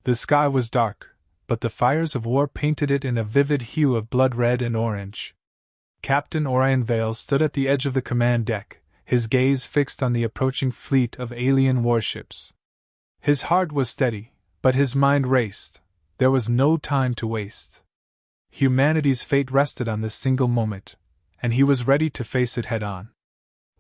The sky was dark, but the fires of war painted it in a vivid hue of blood red and orange. Captain Orion Vale stood at the edge of the command deck, his gaze fixed on the approaching fleet of alien warships. His heart was steady, but his mind raced. There was no time to waste. Humanity's fate rested on this single moment, and he was ready to face it head-on.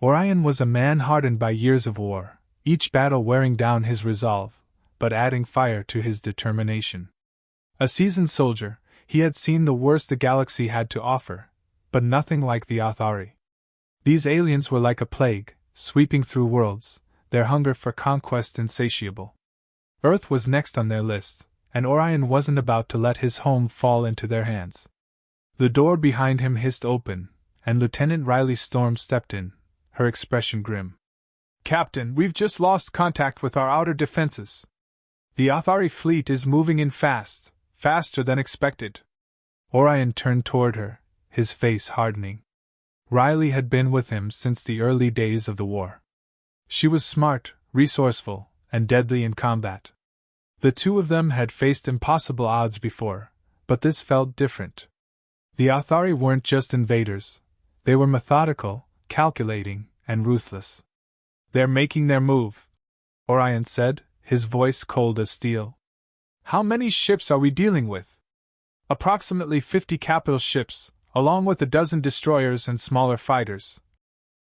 Orion was a man hardened by years of war, each battle wearing down his resolve, but adding fire to his determination. A seasoned soldier, he had seen the worst the galaxy had to offer, but nothing like the Othari. These aliens were like a plague, sweeping through worlds, their hunger for conquest insatiable. Earth was next on their list, and Orion wasn't about to let his home fall into their hands. The door behind him hissed open, and Lieutenant Riley Storm stepped in, her expression grim. "Captain, we've just lost contact with our outer defenses. The Othari fleet is moving in fast, faster than expected." Orion turned toward her, his face hardening. Riley had been with him since the early days of the war. She was smart, resourceful, and deadly in combat. The two of them had faced impossible odds before, but this felt different. The Othari weren't just invaders, they were methodical, calculating, and ruthless. "They're making their move," Orion said, his voice cold as steel. "How many ships are we dealing with?" "Approximately 50 capital ships, along with a dozen destroyers and smaller fighters,"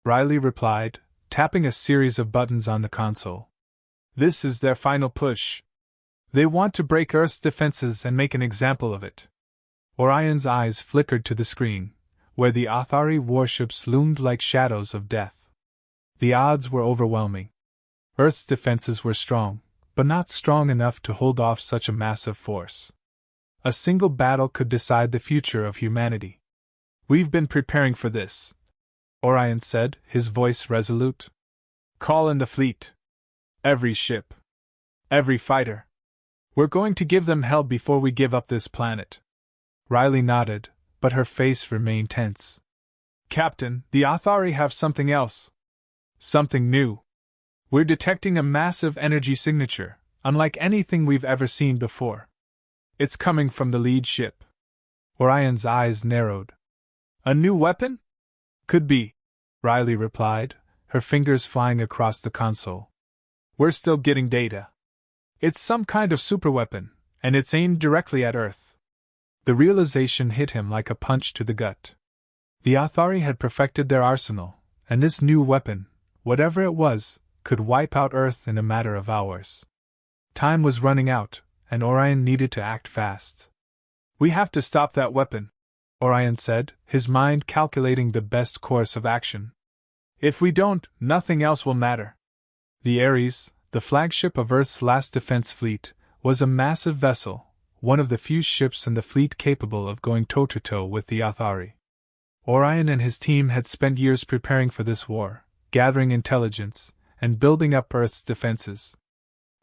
Riley replied, tapping a series of buttons on the console. "This is their final push. They want to break Earth's defenses and make an example of it." Orion's eyes flickered to the screen, where the Othari warships loomed like shadows of death. The odds were overwhelming. Earth's defenses were strong, but not strong enough to hold off such a massive force. A single battle could decide the future of humanity. "We've been preparing for this," Orion said, his voice resolute. "Call in the fleet. Every ship. Every fighter. We're going to give them hell before we give up this planet." Riley nodded, but her face remained tense. "Captain, the Othari have something else. Something new. We're detecting a massive energy signature, unlike anything we've ever seen before. It's coming from the lead ship." Orion's eyes narrowed. "A new weapon?" "Could be," Riley replied, her fingers flying across the console. "We're still getting data. It's some kind of superweapon, and it's aimed directly at Earth." The realization hit him like a punch to the gut. The Othari had perfected their arsenal, and this new weapon, whatever it was, could wipe out Earth in a matter of hours. Time was running out, and Orion needed to act fast. "We have to stop that weapon," Orion said, his mind calculating the best course of action. "If we don't, nothing else will matter." The Ares, the flagship of Earth's last defense fleet, was a massive vessel, one of the few ships in the fleet capable of going toe-to-toe with the Othari. Orion and his team had spent years preparing for this war, gathering intelligence, and building up Earth's defenses.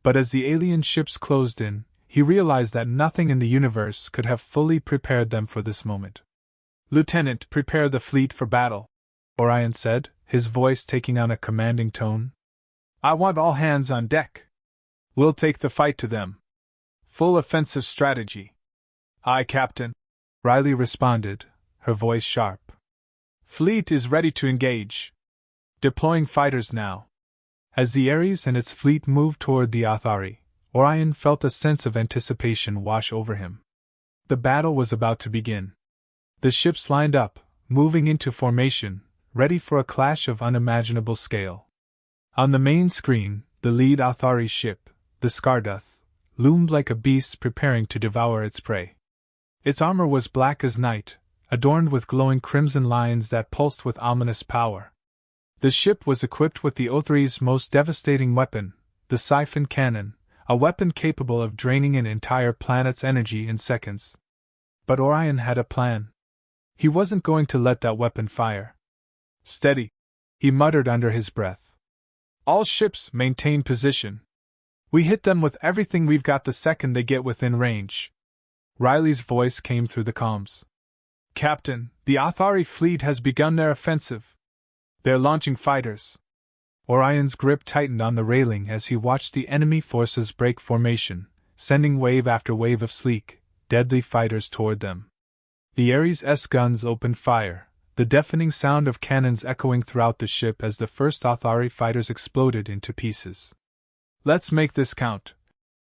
But as the alien ships closed in, he realized that nothing in the universe could have fully prepared them for this moment. "Lieutenant, prepare the fleet for battle," Orion said, his voice taking on a commanding tone. "I want all hands on deck. We'll take the fight to them. Full offensive strategy." "Aye, Captain," Riley responded, her voice sharp. "Fleet is ready to engage. Deploying fighters now." As the Ares and its fleet moved toward the Othari, Orion felt a sense of anticipation wash over him. The battle was about to begin. The ships lined up, moving into formation, ready for a clash of unimaginable scale. On the main screen, the lead Othari ship, the Skarduth, loomed like a beast preparing to devour its prey. Its armor was black as night, adorned with glowing crimson lines that pulsed with ominous power. The ship was equipped with the Othari's most devastating weapon, the siphon cannon, a weapon capable of draining an entire planet's energy in seconds. But Orion had a plan. He wasn't going to let that weapon fire. "Steady," he muttered under his breath. "All ships maintain position. We hit them with everything we've got the second they get within range." Riley's voice came through the comms. "Captain, the Othari fleet has begun their offensive. They're launching fighters." Orion's grip tightened on the railing as he watched the enemy forces break formation, sending wave after wave of sleek, deadly fighters toward them. The Ares' guns opened fire, the deafening sound of cannons echoing throughout the ship as the first Othari fighters exploded into pieces. "Let's make this count,"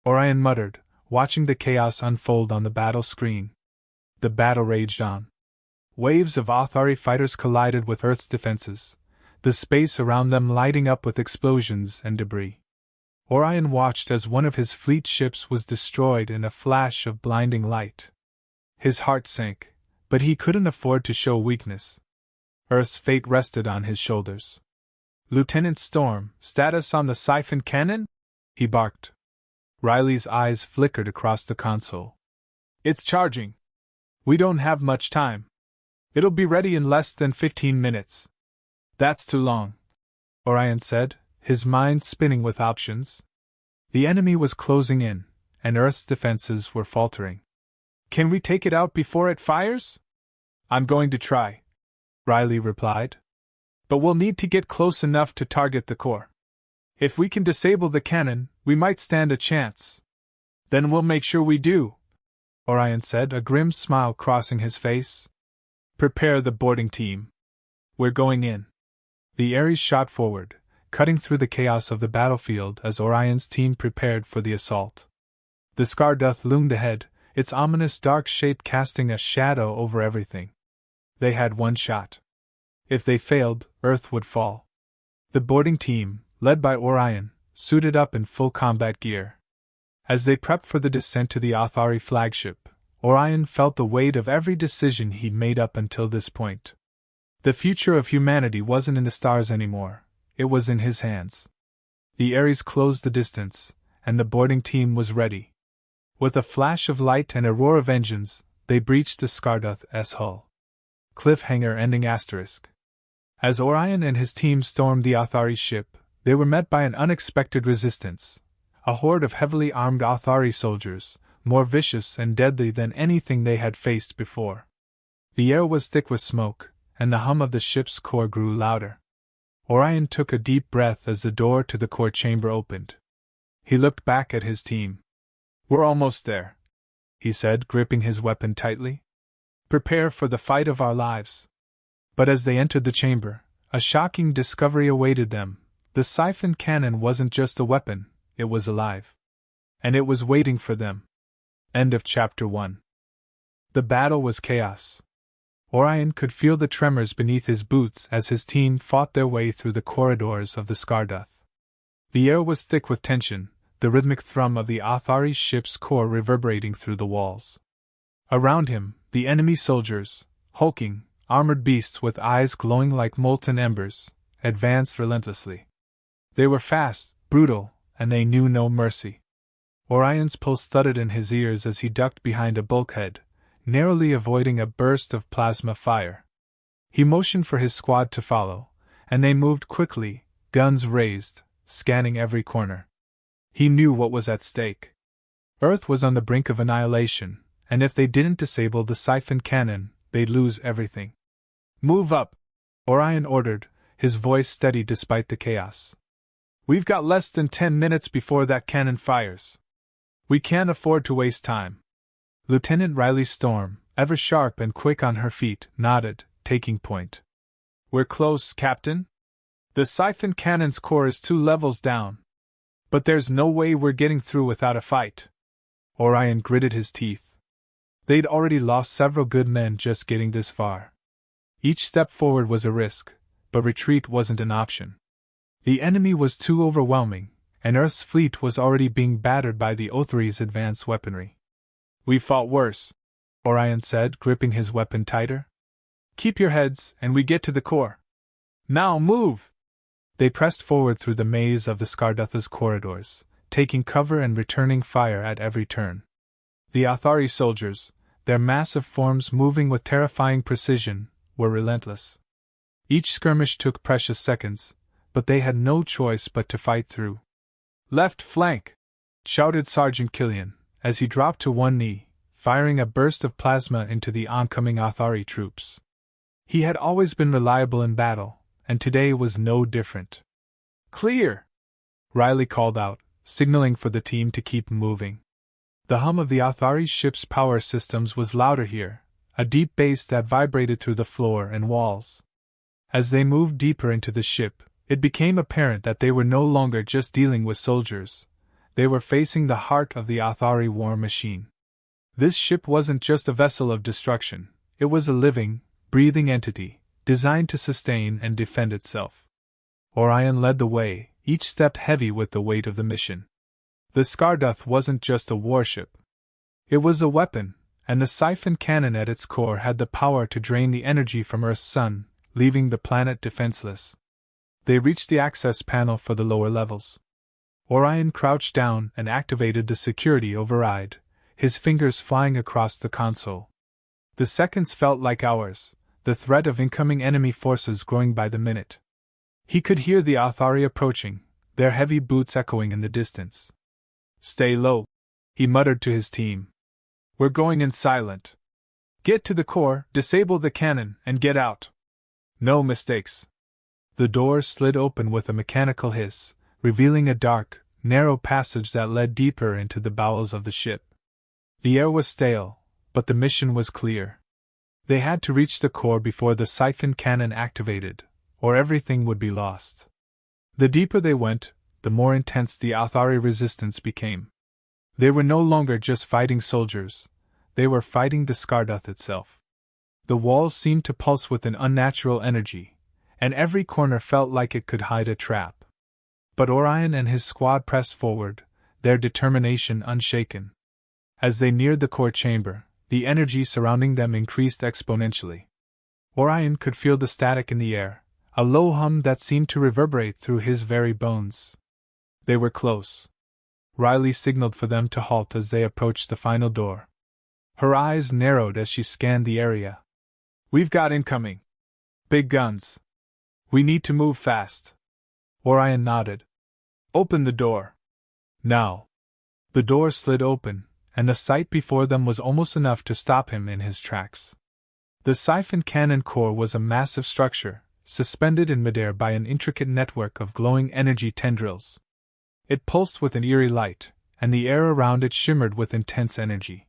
Orion muttered, watching the chaos unfold on the battle screen. The battle raged on. Waves of Othari fighters collided with Earth's defenses, the space around them lighting up with explosions and debris. Orion watched as one of his fleet ships was destroyed in a flash of blinding light. His heart sank, but he couldn't afford to show weakness. Earth's fate rested on his shoulders. "Lieutenant Storm, status on the siphon cannon?" he barked. Riley's eyes flickered across the console. "It's charging. We don't have much time. It'll be ready in less than 15 minutes. "That's too long," Orion said, his mind spinning with options. The enemy was closing in, and Earth's defenses were faltering. "Can we take it out before it fires?" "I'm going to try," Riley replied. "But we'll need to get close enough to target the core. If we can disable the cannon, we might stand a chance." "Then we'll make sure we do," Orion said, a grim smile crossing his face. "Prepare the boarding team. We're going in." The Ares shot forward, cutting through the chaos of the battlefield as Orion's team prepared for the assault. The Scarduth loomed ahead, its ominous dark shape casting a shadow over everything. They had one shot. If they failed, Earth would fall. The boarding team, led by Orion, suited up in full combat gear. As they prepped for the descent to the Othari flagship, Orion felt the weight of every decision he'd made up until this point. The future of humanity wasn't in the stars anymore, it was in his hands. The Ares closed the distance, and the boarding team was ready. With a flash of light and a roar of engines, they breached the Scarduth's hull. Cliffhanger ending asterisk. As Orion and his team stormed the Othari ship, they were met by an unexpected resistance. A horde of heavily armed Othari soldiers, more vicious and deadly than anything they had faced before. The air was thick with smoke, and the hum of the ship's core grew louder. Orion took a deep breath as the door to the core chamber opened. He looked back at his team. "We're almost there," he said, gripping his weapon tightly. "Prepare for the fight of our lives." But as they entered the chamber, a shocking discovery awaited them. The siphon cannon wasn't just a weapon, it was alive. And it was waiting for them. End of Chapter 1. The battle was chaos. Orion could feel the tremors beneath his boots as his team fought their way through the corridors of the Scarduth. The air was thick with tension, the rhythmic thrum of the Othari ship's core reverberating through the walls. Around him, the enemy soldiers, hulking, armored beasts with eyes glowing like molten embers, advanced relentlessly. They were fast, brutal, and they knew no mercy. Orion's pulse thudded in his ears as he ducked behind a bulkhead, narrowly avoiding a burst of plasma fire. He motioned for his squad to follow, and they moved quickly, guns raised, scanning every corner. He knew what was at stake. Earth was on the brink of annihilation, and if they didn't disable the siphon cannon, they'd lose everything. "Move up," Orion ordered, his voice steady despite the chaos. "We've got less than 10 minutes before that cannon fires. We can't afford to waste time." Lieutenant Riley Storm, ever sharp and quick on her feet, nodded, taking point. "We're close, Captain. The siphon cannon's core is 2 levels down. But there's no way we're getting through without a fight." Orion gritted his teeth. They'd already lost several good men just getting this far. Each step forward was a risk, but retreat wasn't an option. The enemy was too overwhelming, and Earth's fleet was already being battered by the Othari's advanced weaponry. "We fought worse," Orion said, gripping his weapon tighter. "Keep your heads, and we get to the core. Now move!" They pressed forward through the maze of the Scarduth's corridors, taking cover and returning fire at every turn. The Othari soldiers, their massive forms moving with terrifying precision, were relentless. Each skirmish took precious seconds, but they had no choice but to fight through. "Left flank!" shouted Sergeant Killian, as he dropped to one knee, firing a burst of plasma into the oncoming Othari troops. He had always been reliable in battle, and today was no different. "Clear!" Riley called out, signaling for the team to keep moving. The hum of the Othari's ship's power systems was louder here, a deep bass that vibrated through the floor and walls. As they moved deeper into the ship, it became apparent that they were no longer just dealing with soldiers. They were facing the heart of the Othari war machine. This ship wasn't just a vessel of destruction, it was a living, breathing entity, designed to sustain and defend itself. Orion led the way, each step heavy with the weight of the mission. The Scarduth wasn't just a warship. It was a weapon, and the siphon cannon at its core had the power to drain the energy from Earth's sun, leaving the planet defenseless. They reached the access panel for the lower levels. Orion crouched down and activated the security override, his fingers flying across the console. The seconds felt like hours, the threat of incoming enemy forces growing by the minute. He could hear the Othari approaching, their heavy boots echoing in the distance. "Stay low," he muttered to his team. "We're going in silent. Get to the core, disable the cannon, and get out. No mistakes." The door slid open with a mechanical hiss, revealing a dark, narrow passage that led deeper into the bowels of the ship. The air was stale, but the mission was clear. They had to reach the core before the siphon cannon activated, or everything would be lost. The deeper they went, the more intense the Othari resistance became. They were no longer just fighting soldiers, they were fighting the Scarduth itself. The walls seemed to pulse with an unnatural energy, and every corner felt like it could hide a trap. But Orion and his squad pressed forward, their determination unshaken. As they neared the core chamber, the energy surrounding them increased exponentially. Orion could feel the static in the air, a low hum that seemed to reverberate through his very bones. They were close. Riley signaled for them to halt as they approached the final door. Her eyes narrowed as she scanned the area. "We've got incoming. Big guns. We need to move fast." Orion nodded. "Open the door. Now." The door slid open, and the sight before them was almost enough to stop him in his tracks. The siphon cannon core was a massive structure, suspended in midair by an intricate network of glowing energy tendrils. It pulsed with an eerie light, and the air around it shimmered with intense energy.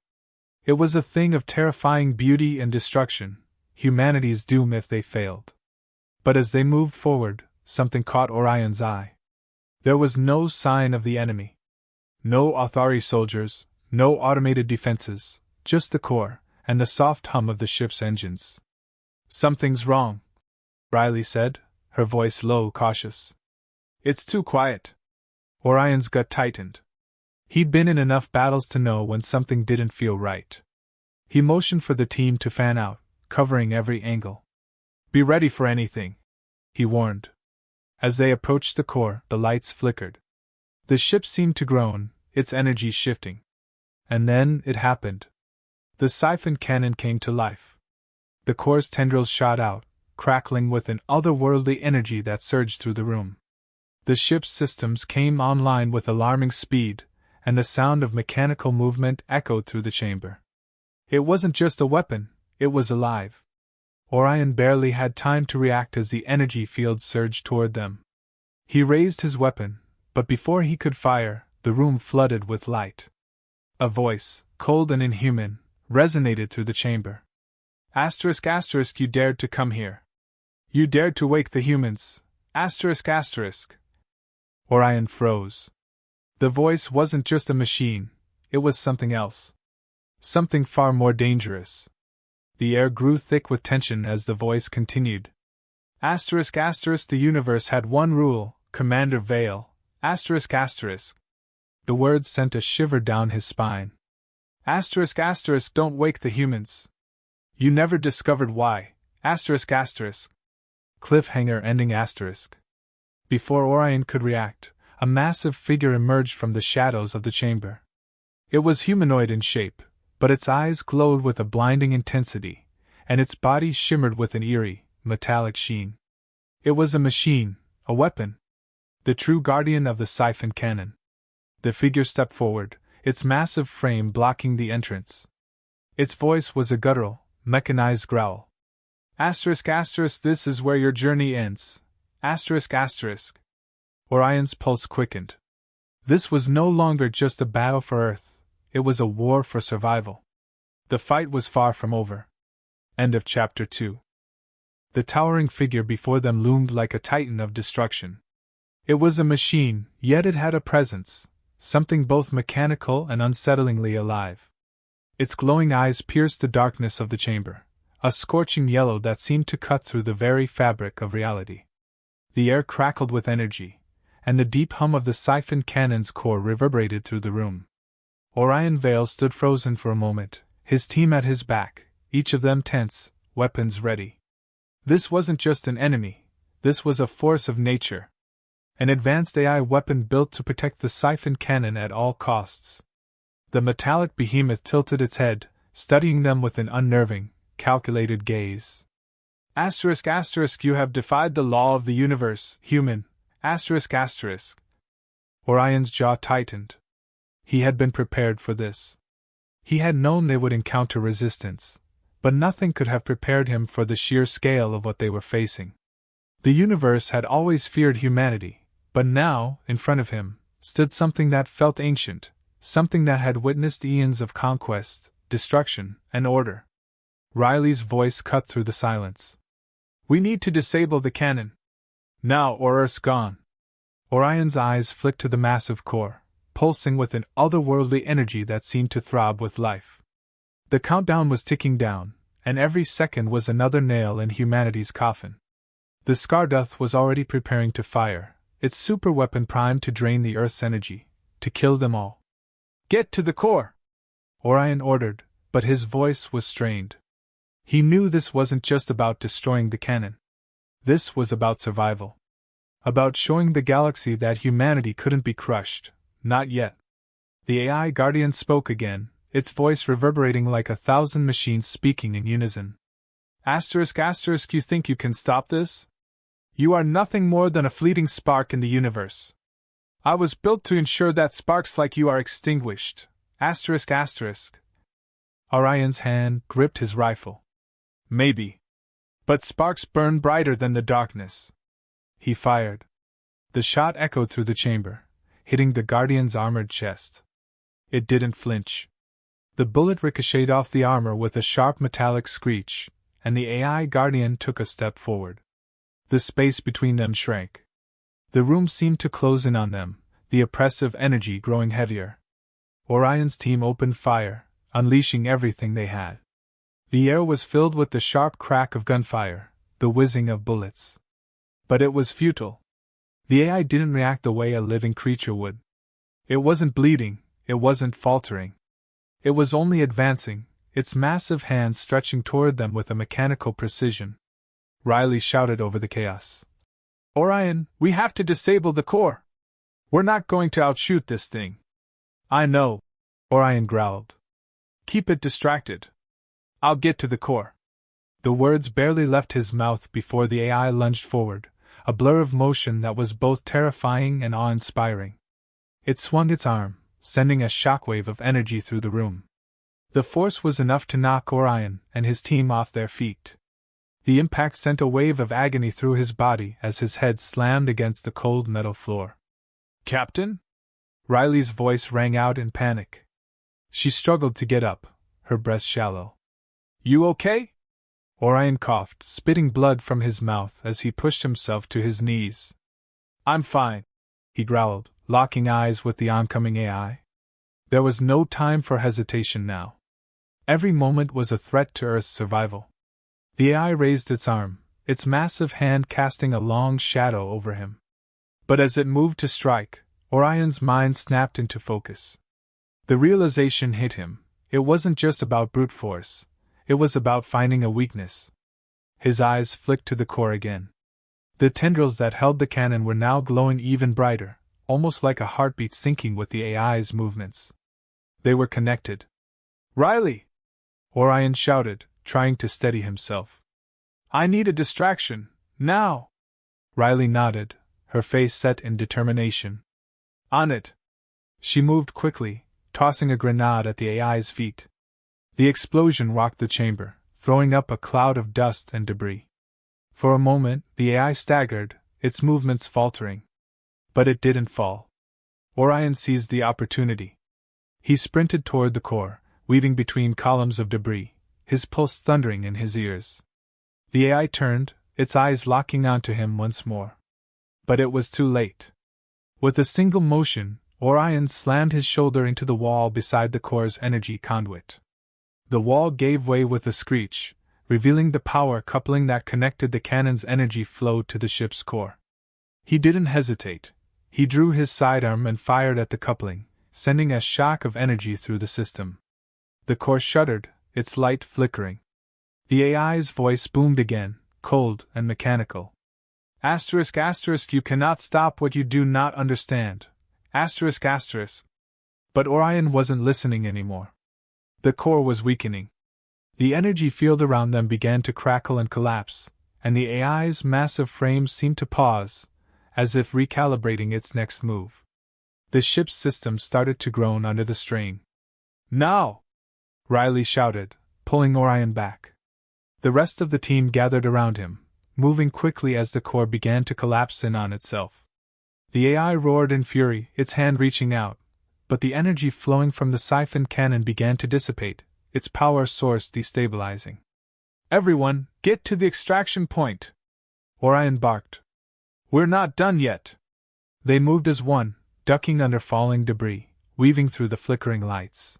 It was a thing of terrifying beauty and destruction, humanity's doom if they failed. But as they moved forward, something caught Orion's eye. There was no sign of the enemy. No Othari soldiers, no automated defenses, just the core, and the soft hum of the ship's engines. "Something's wrong," Riley said, her voice low, cautious. "It's too quiet." Orion's gut tightened. He'd been in enough battles to know when something didn't feel right. He motioned for the team to fan out, covering every angle. "Be ready for anything," he warned. As they approached the core, the lights flickered. The ship seemed to groan, its energy shifting. And then it happened. The siphon cannon came to life. The core's tendrils shot out, crackling with an otherworldly energy that surged through the room. The ship's systems came online with alarming speed, and the sound of mechanical movement echoed through the chamber. It wasn't just a weapon, it was alive. Orion barely had time to react as the energy field surged toward them. He raised his weapon, but before he could fire, the room flooded with light. A voice, cold and inhuman, resonated through the chamber. Asterisk, you dared to come here. You dared to wake the humans. Asterisk. Orion froze. The voice wasn't just a machine, it was something else. Something far more dangerous. The air grew thick with tension as the voice continued. Asterisk, the universe had one rule, Commander Vale. Asterisk. The words sent a shiver down his spine. Asterisk, don't wake the humans. You never discovered why. Asterisk. Cliffhanger ending asterisk. Before Orion could react, a massive figure emerged from the shadows of the chamber. It was humanoid in shape, but its eyes glowed with a blinding intensity, and its body shimmered with an eerie, metallic sheen. It was a machine, a weapon. The true guardian of the siphon cannon. The figure stepped forward, its massive frame blocking the entrance. Its voice was a guttural, mechanized growl. Asterisk, this is where your journey ends. Asterisk. Orion's pulse quickened. This was no longer just a battle for Earth, it was a war for survival. The fight was far from over. End of Chapter 2. The towering figure before them loomed like a titan of destruction. It was a machine, yet it had a presence, something both mechanical and unsettlingly alive. Its glowing eyes pierced the darkness of the chamber, a scorching yellow that seemed to cut through the very fabric of reality. The air crackled with energy, and the deep hum of the siphon cannon's core reverberated through the room. Orion Vale stood frozen for a moment, his team at his back, each of them tense, weapons ready. This wasn't just an enemy, this was a force of nature. An advanced AI weapon built to protect the siphon cannon at all costs. The metallic behemoth tilted its head, studying them with an unnerving, calculated gaze. Asterisk, you have defied the law of the universe, human. Asterisk. Orion's jaw tightened. He had been prepared for this. He had known they would encounter resistance, but nothing could have prepared him for the sheer scale of what they were facing. The universe had always feared humanity, but now, in front of him, stood something that felt ancient, something that had witnessed eons of conquest, destruction, and order. Riley's voice cut through the silence. We need to disable the cannon. Now or Earth's gone. Orion's eyes flicked to the massive core, pulsing with an otherworldly energy that seemed to throb with life. The countdown was ticking down, and every second was another nail in humanity's coffin. The Scarduth was already preparing to fire, its superweapon primed to drain the Earth's energy, to kill them all. Get to the core! Orion ordered, but his voice was strained. He knew this wasn't just about destroying the cannon. This was about survival. About showing the galaxy that humanity couldn't be crushed, not yet. The AI Guardian spoke again, its voice reverberating like 1,000 machines speaking in unison. Asterisk, you think you can stop this? You are nothing more than a fleeting spark in the universe. I was built to ensure that sparks like you are extinguished. Asterisk. Orion's hand gripped his rifle. Maybe. But sparks burn brighter than the darkness. He fired. The shot echoed through the chamber, hitting the Guardian's armored chest. It didn't flinch. The bullet ricocheted off the armor with a sharp metallic screech, and the AI Guardian took a step forward. The space between them shrank. The room seemed to close in on them, the oppressive energy growing heavier. Orion's team opened fire, unleashing everything they had. The air was filled with the sharp crack of gunfire, the whizzing of bullets. But it was futile. The AI didn't react the way a living creature would. It wasn't bleeding, it wasn't faltering. It was only advancing, its massive hands stretching toward them with a mechanical precision. Riley shouted over the chaos. Orion, we have to disable the core. We're not going to outshoot this thing. I know, Orion growled. Keep it distracted. I'll get to the core. The words barely left his mouth before the AI lunged forward, a blur of motion that was both terrifying and awe-inspiring. It swung its arm, sending a shockwave of energy through the room. The force was enough to knock Orion and his team off their feet. The impact sent a wave of agony through his body as his head slammed against the cold metal floor. Captain? Riley's voice rang out in panic. She struggled to get up, her breath shallow. You okay? Orion coughed, spitting blood from his mouth as he pushed himself to his knees. I'm fine, he growled, locking eyes with the oncoming AI. There was no time for hesitation now. Every moment was a threat to Earth's survival. The AI raised its arm, its massive hand casting a long shadow over him. But as it moved to strike, Orion's mind snapped into focus. The realization hit him, it wasn't just about brute force. It was about finding a weakness. His eyes flicked to the core again. The tendrils that held the cannon were now glowing even brighter, almost like a heartbeat syncing with the AI's movements. They were connected. Riley! Orion shouted, trying to steady himself. I need a distraction, now! Riley nodded, her face set in determination. On it! She moved quickly, tossing a grenade at the AI's feet. The explosion rocked the chamber, throwing up a cloud of dust and debris. For a moment, the AI staggered, its movements faltering. But it didn't fall. Orion seized the opportunity. He sprinted toward the core, weaving between columns of debris, his pulse thundering in his ears. The AI turned, its eyes locking onto him once more. But it was too late. With a single motion, Orion slammed his shoulder into the wall beside the core's energy conduit. The wall gave way with a screech, revealing the power coupling that connected the cannon's energy flow to the ship's core. He didn't hesitate. He drew his sidearm and fired at the coupling, sending a shock of energy through the system. The core shuddered, its light flickering. The AI's voice boomed again, cold and mechanical. Asterisk, asterisk, you cannot stop what you do not understand. Asterisk, asterisk. But Orion wasn't listening anymore. The core was weakening. The energy field around them began to crackle and collapse, and the AI's massive frame seemed to pause, as if recalibrating its next move. The ship's system started to groan under the strain. Now! Riley shouted, pulling Orion back. The rest of the team gathered around him, moving quickly as the core began to collapse in on itself. The AI roared in fury, its hand reaching out, but the energy flowing from the siphon cannon began to dissipate, its power source destabilizing. Everyone, get to the extraction point! Orion barked. We're not done yet! They moved as one, ducking under falling debris, weaving through the flickering lights.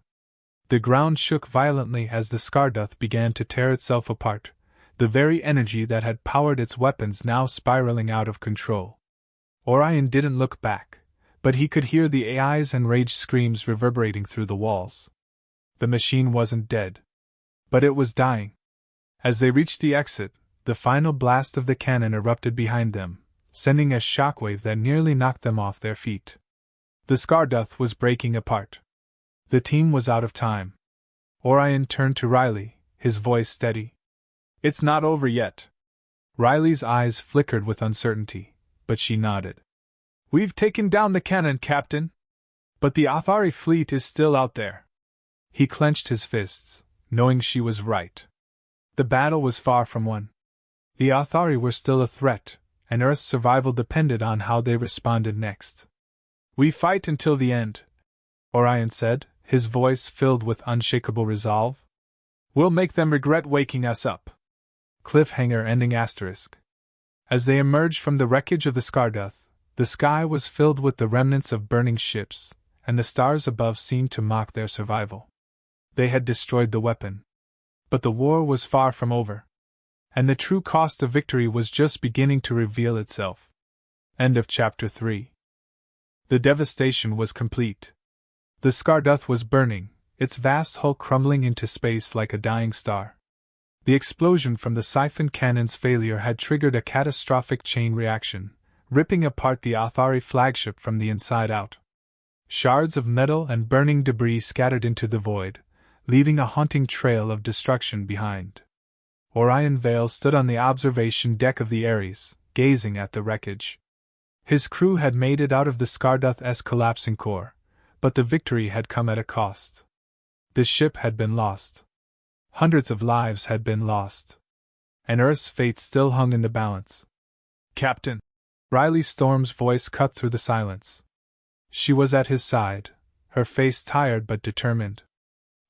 The ground shook violently as the Scarduth began to tear itself apart, the very energy that had powered its weapons now spiraling out of control. Orion didn't look back, but he could hear the AI's enraged screams reverberating through the walls. The machine wasn't dead. But it was dying. As they reached the exit, the final blast of the cannon erupted behind them, sending a shockwave that nearly knocked them off their feet. The Scarduth was breaking apart. The team was out of time. Orion turned to Riley, his voice steady. It's not over yet. Riley's eyes flickered with uncertainty, but she nodded. We've taken down the cannon, Captain. But the Othari fleet is still out there. He clenched his fists, knowing she was right. The battle was far from won. The Othari were still a threat, and Earth's survival depended on how they responded next. We fight until the end, Orion said, his voice filled with unshakable resolve. We'll make them regret waking us up. Cliffhanger ending asterisk. As they emerged from the wreckage of the Scarduth, the sky was filled with the remnants of burning ships, and the stars above seemed to mock their survival. They had destroyed the weapon. But the war was far from over. And the true cost of victory was just beginning to reveal itself. End of Chapter 3. The devastation was complete. The Scarduth was burning, its vast hull crumbling into space like a dying star. The explosion from the siphon cannon's failure had triggered a catastrophic chain reaction, ripping apart the Othari flagship from the inside out. Shards of metal and burning debris scattered into the void, leaving a haunting trail of destruction behind. Orion Vale stood on the observation deck of the Ares, gazing at the wreckage. His crew had made it out of the Scarduth's collapsing core, but the victory had come at a cost. The ship had been lost. Hundreds of lives had been lost. And Earth's fate still hung in the balance. Captain! Riley Storm's voice cut through the silence. She was at his side, her face tired but determined.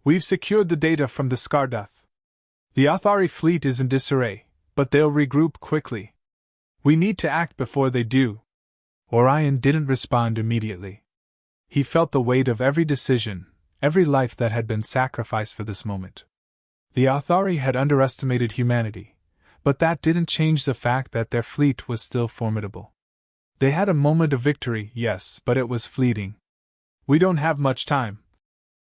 We've secured the data from the Scarduth. The Othari fleet is in disarray, but they'll regroup quickly. We need to act before they do. Orion didn't respond immediately. He felt the weight of every decision, every life that had been sacrificed for this moment. The Othari had underestimated humanity, but that didn't change the fact that their fleet was still formidable. They had a moment of victory, yes, but it was fleeting. We don't have much time,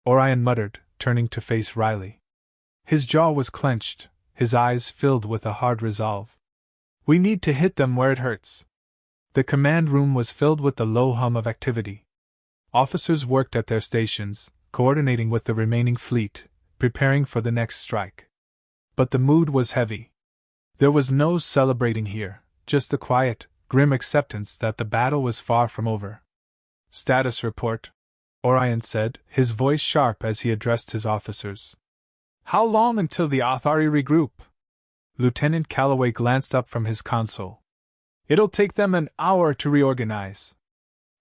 Orion muttered, turning to face Riley. His jaw was clenched, his eyes filled with a hard resolve. We need to hit them where it hurts. The command room was filled with the low hum of activity. Officers worked at their stations, coordinating with the remaining fleet, preparing for the next strike. But the mood was heavy. There was no celebrating here, just the quiet, grim acceptance that the battle was far from over. Status report, Orion said, his voice sharp as he addressed his officers. How long until the Othari regroup? Lieutenant Calloway glanced up from his console. It'll take them an hour to reorganize.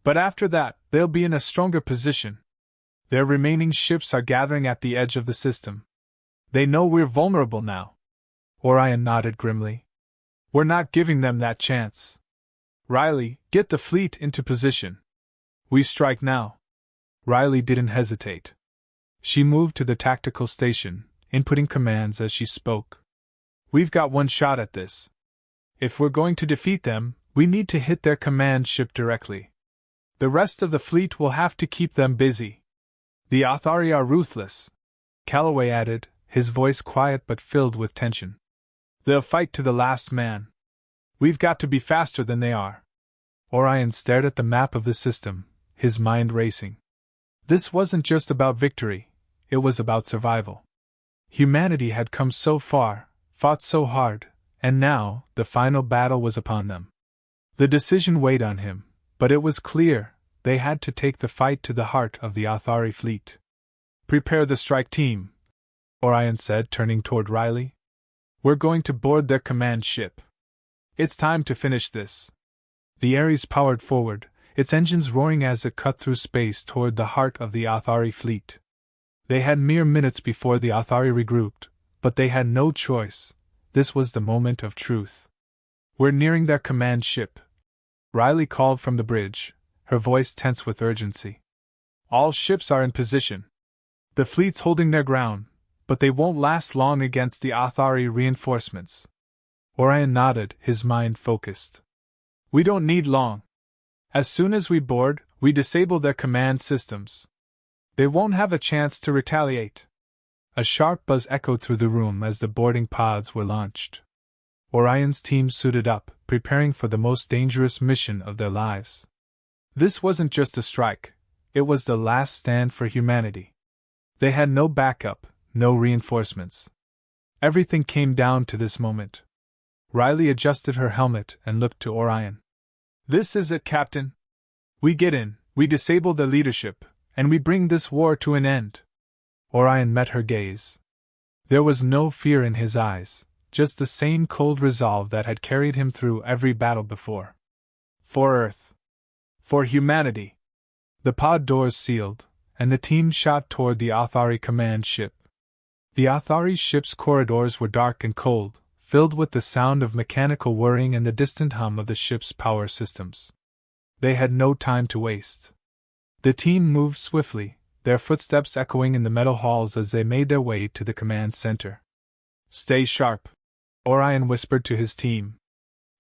But after that, they'll be in a stronger position. Their remaining ships are gathering at the edge of the system. They know we're vulnerable now. Orion nodded grimly. We're not giving them that chance. Riley, get the fleet into position. We strike now. Riley didn't hesitate. She moved to the tactical station, inputting commands as she spoke. We've got one shot at this. If we're going to defeat them, we need to hit their command ship directly. The rest of the fleet will have to keep them busy. The Othari are ruthless, Calloway added, his voice quiet but filled with tension. They'll fight to the last man. We've got to be faster than they are. Orion stared at the map of the system, his mind racing. This wasn't just about victory, it was about survival. Humanity had come so far, fought so hard, and now, the final battle was upon them. The decision weighed on him, but it was clear, they had to take the fight to the heart of the Othari fleet. Prepare the strike team, Orion said, turning toward Riley. We're going to board their command ship. It's time to finish this. The Ares powered forward, its engines roaring as it cut through space toward the heart of the Othari fleet. They had mere minutes before the Othari regrouped, but they had no choice. This was the moment of truth. We're nearing their command ship, Riley called from the bridge, her voice tense with urgency. All ships are in position. The fleet's holding their ground, but they won't last long against the Othari reinforcements. Orion nodded, his mind focused. We don't need long. As soon as we board, we disable their command systems. They won't have a chance to retaliate. A sharp buzz echoed through the room as the boarding pods were launched. Orion's team suited up, preparing for the most dangerous mission of their lives. This wasn't just a strike, it was the last stand for humanity. They had no backup, no reinforcements. Everything came down to this moment. Riley adjusted her helmet and looked to Orion. This is it, Captain. We get in, we disable the leadership, and we bring this war to an end. Orion met her gaze. There was no fear in his eyes, just the same cold resolve that had carried him through every battle before. For Earth. For humanity. The pod doors sealed, and the team shot toward the Othari command ship. The Othari ship's corridors were dark and cold, filled with the sound of mechanical whirring and the distant hum of the ship's power systems. They had no time to waste. The team moved swiftly, their footsteps echoing in the metal halls as they made their way to the command center. Stay sharp, Orion whispered to his team.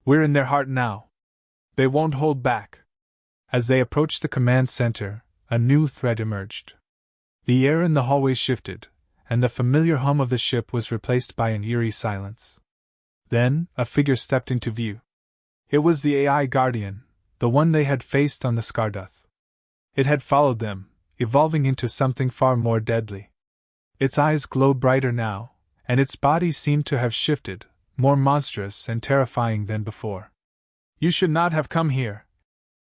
We're in their heart now. They won't hold back. As they approached the command center, a new threat emerged. The air in the hallway shifted, and the familiar hum of the ship was replaced by an eerie silence. Then, a figure stepped into view. It was the AI Guardian, the one they had faced on the Skarduth. It had followed them, evolving into something far more deadly. Its eyes glowed brighter now, and its body seemed to have shifted, more monstrous and terrifying than before. You should not have come here,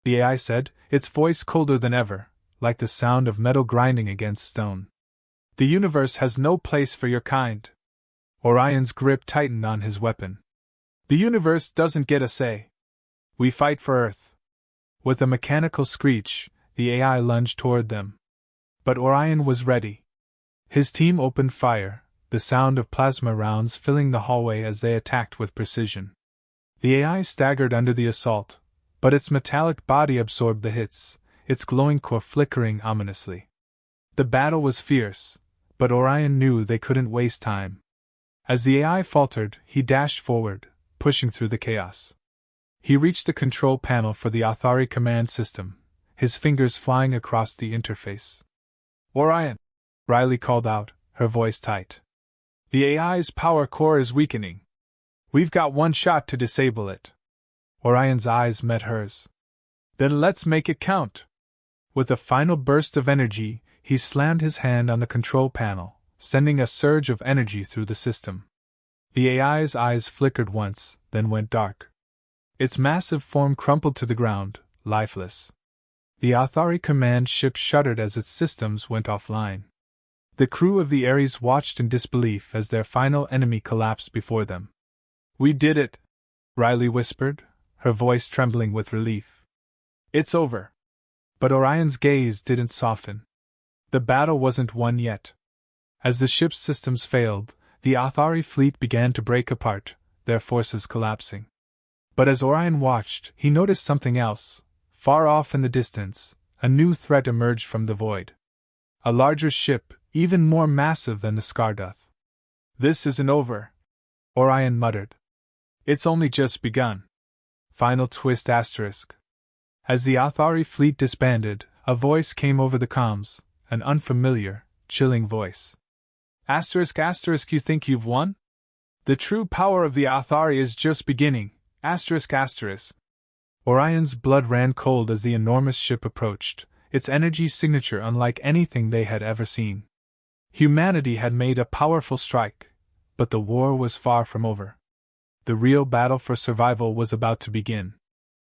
the AI said, its voice colder than ever, like the sound of metal grinding against stone. The universe has no place for your kind. Orion's grip tightened on his weapon. The universe doesn't get a say. We fight for Earth. With a mechanical screech, the AI lunged toward them. But Orion was ready. His team opened fire, the sound of plasma rounds filling the hallway as they attacked with precision. The AI staggered under the assault, but its metallic body absorbed the hits, its glowing core flickering ominously. The battle was fierce, but Orion knew they couldn't waste time. As the AI faltered, he dashed forward, pushing through the chaos. He reached the control panel for the Othari command system, his fingers flying across the interface. Orion! Riley called out, her voice tight. The AI's power core is weakening. We've got one shot to disable it. Orion's eyes met hers. Then let's make it count. With a final burst of energy, he slammed his hand on the control panel, sending a surge of energy through the system. The AI's eyes flickered once, then went dark. Its massive form crumpled to the ground, lifeless. The Othari command ship shuddered as its systems went offline. The crew of the Ares watched in disbelief as their final enemy collapsed before them. We did it, Riley whispered, her voice trembling with relief. It's over. But Orion's gaze didn't soften. The battle wasn't won yet. As the ship's systems failed, the Othari fleet began to break apart, their forces collapsing. But as Orion watched, he noticed something else. Far off in the distance, a new threat emerged from the void. A larger ship, even more massive than the Skarduth. "This isn't over," Orion muttered. "It's only just begun." Final twist asterisk. As the Othari fleet disbanded, a voice came over the comms, an unfamiliar, chilling voice. Asterisk asterisk, you think you've won? The true power of the Othari is just beginning. Asterisk asterisk. Orion's blood ran cold as the enormous ship approached, its energy signature unlike anything they had ever seen. Humanity had made a powerful strike, but the war was far from over. The real battle for survival was about to begin.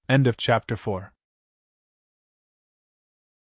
End of Chapter 4.